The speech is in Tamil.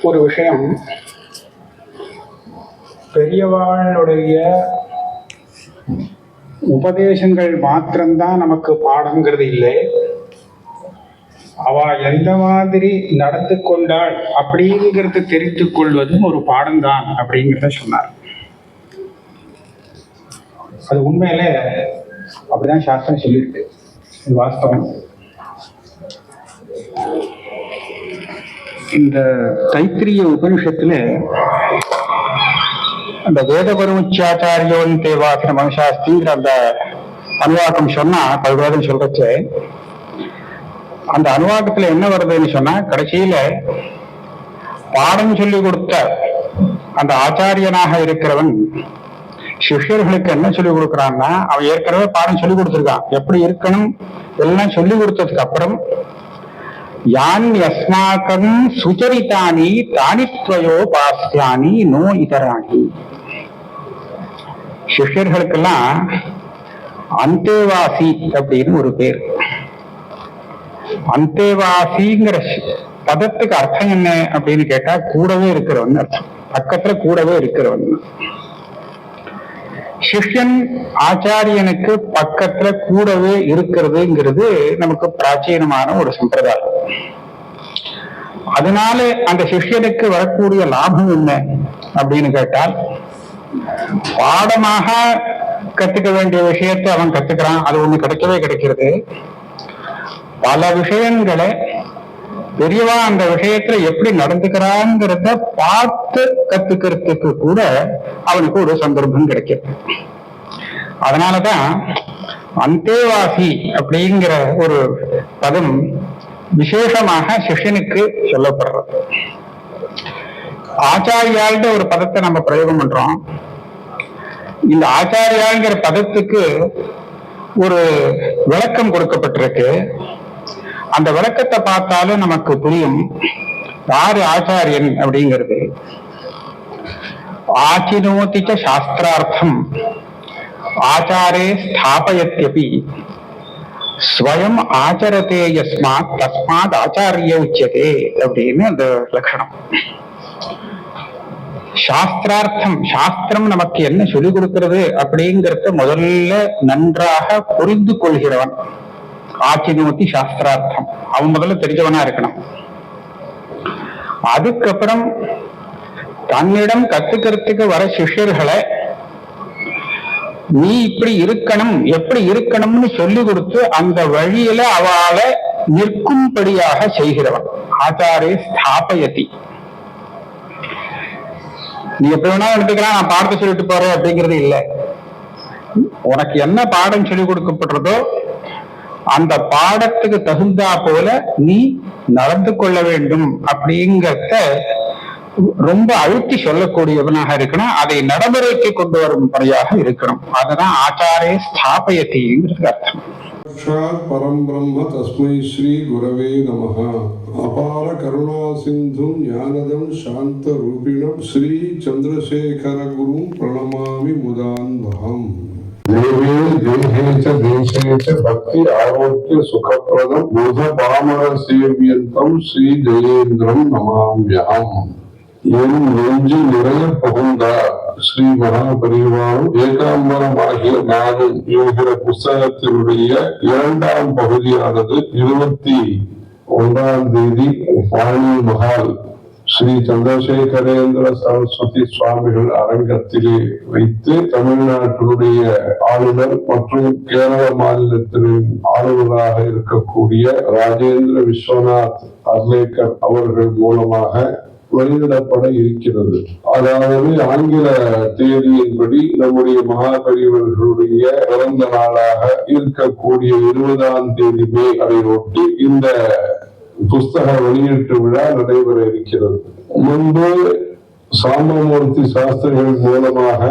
ஒரு விஷயம், பெரியவாளுடைய உபதேசங்கள் மாத்திரம்தான் நமக்கு பாடங்கிறது இல்லை. அவ எந்த மாதிரி நடந்து கொண்டாள் அப்படிங்கிறது தெரிந்து கொள்வதும் ஒரு பாடம்தான் அப்படிங்கிறத சொன்னார். அது உண்மையில அப்படிதான் சாஸ்திரம் சொல்லியிருக்கு. வாஸ்தவம். இந்த தைத்திரிய உபனிஷத்துல அந்த வேதபருச்சாச்சாரியோன் தேவாசன மனுஷாஸ்திங்கிற அந்த அனுவாக்கம் சொன்னா பல்வேதம் சொல்றச்சு, அந்த அனுவாக்கத்துல என்ன வருதுன்னு சொன்னா, கடைசியில பாடம் சொல்லி கொடுத்த அந்த ஆச்சாரியனாக இருக்கிறவன் சிஷ்யர்களுக்கு என்ன சொல்லி கொடுக்குறான்னா, அவன் ஏற்கனவே பாடம் சொல்லி கொடுத்துருக்கான், எப்படி இருக்கணும் எல்லாம் சொல்லி கொடுத்ததுக்கு அப்புறம் யான் யஸ்மாகம் சுச்சரித்தானி தானித்வயோ பாஸ்யானி நோ இதராணி. சிஷ்யர்களுக்கெல்லாம் அந்தேவாசி அப்படின்னு ஒரு பேர். அந்தேவாசிங்கிற பதத்துக்கு அர்த்தம் என்ன அப்படின்னு கேட்டா, கூடவே இருக்கிறவன் அர்த்தம், பக்கத்துல கூடவே இருக்கிறவன். சிஷ்யன் ஆச்சாரியனுக்கு பக்கத்துல கூடவே இருக்கிறதுங்கிறது நமக்கு பிராச்சீனமான ஒரு சம்பிரதாயம். அதனால அந்த சிஷ்யனுக்கு வரக்கூடிய லாபம் என்ன அப்படின்னு கேட்டால், பாடமாக கத்துக்க வேண்டிய விஷயத்தை அவன் கத்துக்கிறான், அது ஒண்ணு கிடைக்கிறது. பல விஷயங்களை பெரியவா அந்த விஷயத்துல எப்படி நடந்துக்கிறாங்கிறத பார்த்து கத்துக்கிறதுக்கு கூட அவனுக்கு ஒரு சந்தர்ப்பம் கிடைக்கிறது. அதனாலதான் அந்தேவாசி அப்படிங்கிற ஒரு பதம் விசேஷமாக சிஷ்யனுக்கு சொல்லப்படுறது. ஆச்சாரியாள்கிட்ட ஒரு பதத்தை நம்ம பிரயோகம் பண்றோம். இந்த ஆச்சாரியாங்கிற பதத்துக்கு ஒரு விளக்கம் கொடுக்கப்பட்டிருக்கு. அந்த விளக்கத்தை பார்த்தாலும் நமக்கு புரியும் யாரு ஆச்சாரியன் அப்படிங்கிறது. ஆச்சினோதிச்ச சாஸ்திரார்த்தம் ஆச்சாரே ஸ்தாபயத்யபி ஸ்வயம் ஆச்சரதே யஸ்மாத் தஸ்மாத் ஆச்சாரிய உச்சதே அப்படின்னு அந்த லட்சணம். சாஸ்திரார்த்தம், சாஸ்திரம் நமக்கு என்ன சொல்லிக் கொடுக்கிறது அப்படிங்கறத முதல்ல நன்றாக புரிந்து கொள்கிறவன் ஆச்சினோதி சாஸ்திரார்த்தம், அவன் முதல்ல தெரிஞ்சவனா இருக்கணும். அதுக்கப்புறம் தன்னிடம் கத்துக்கிறதுக்கு வர சிஷ்யர்களை நீ இப்படி இருக்கணும், எப்படி இருக்கணும்னு சொல்லி கொடுத்து அந்த வழியில அவளை நிற்கும்படியாக செய்கிறவன் ஆச்சாரே ஸ்தாபயதி. நீ எப்படி வேணா எடுத்துக்கலாம், நான் பாடத்தை சொல்லிட்டு போறேன் அப்படிங்கிறது இல்லை. உனக்கு என்ன பாடம் சொல்லி கொடுக்கப்படுறதோ அந்த பாடத்துக்கு தகுந்தா போல நீ நடந்து கொள்ள வேண்டும் அப்படிங்கிறத ரொம்ப அழுத்தி சொல்லக்கூடியவனாக இருக்கணும். அதை நடைமுறைக்கு கொண்டு வரும் முறையாக இருக்கணும். அதுதான் ஆச்சாரே ஸ்தாபயதிங்கிறது அர்த்தம். பரம் பிரம்ம தஸ்மை ஸ்ரீ குரவே நமஹ. அபார கருணா சிந்தும் ஞானதம் சாந்த ரூபிணம் ஸ்ரீ சந்திரசேகர குரும் பிரணமாமி முதான்வகம். தேவே தேஹே ச தேசே ச பக்தி ஆரோக்கிய சுகப்ரதம் புத பாமர சேவியந்தம் ஸ்ரீ ஜெயேந்திரம் நமாம்யஹம். என் நெஞ்சு நிறைய புகுந்தார் ஸ்ரீ மகாபரிவாரும் ஏகாம்பரமாகிய நானும் என்கிற புஸ்தகத்தினுடைய 2ஆம் பகுதியானது 21ஆம் தேதி வாணி மகால் ஸ்ரீ சந்திரசேகரேந்திர சரஸ்வதி சுவாமிகள் அரங்கத்திலே வைத்து தமிழ்நாட்டினுடைய ஆளுநர் மற்றும் கேரள மாநிலத்தின் ஆளுநராக இருக்கக்கூடிய ராஜேந்திர விஸ்வநாத் அர்லேக்கர் அவர்கள் மூலமாக வெளியிடப்பட இருக்கிறது. அதாவது ஆங்கில தேதியின்படி நம்முடைய மகாபரிவர்களுடைய பிறந்த நாளாக இருக்கக்கூடிய 20ஆம் தேதி மே அதை ஒட்டி இந்த புஸ்தக வெளியீட்டு விழா நடைபெற இருக்கிறது. முன்பு சாம்பமூர்த்தி சாஸ்திரிகள் மூலமாக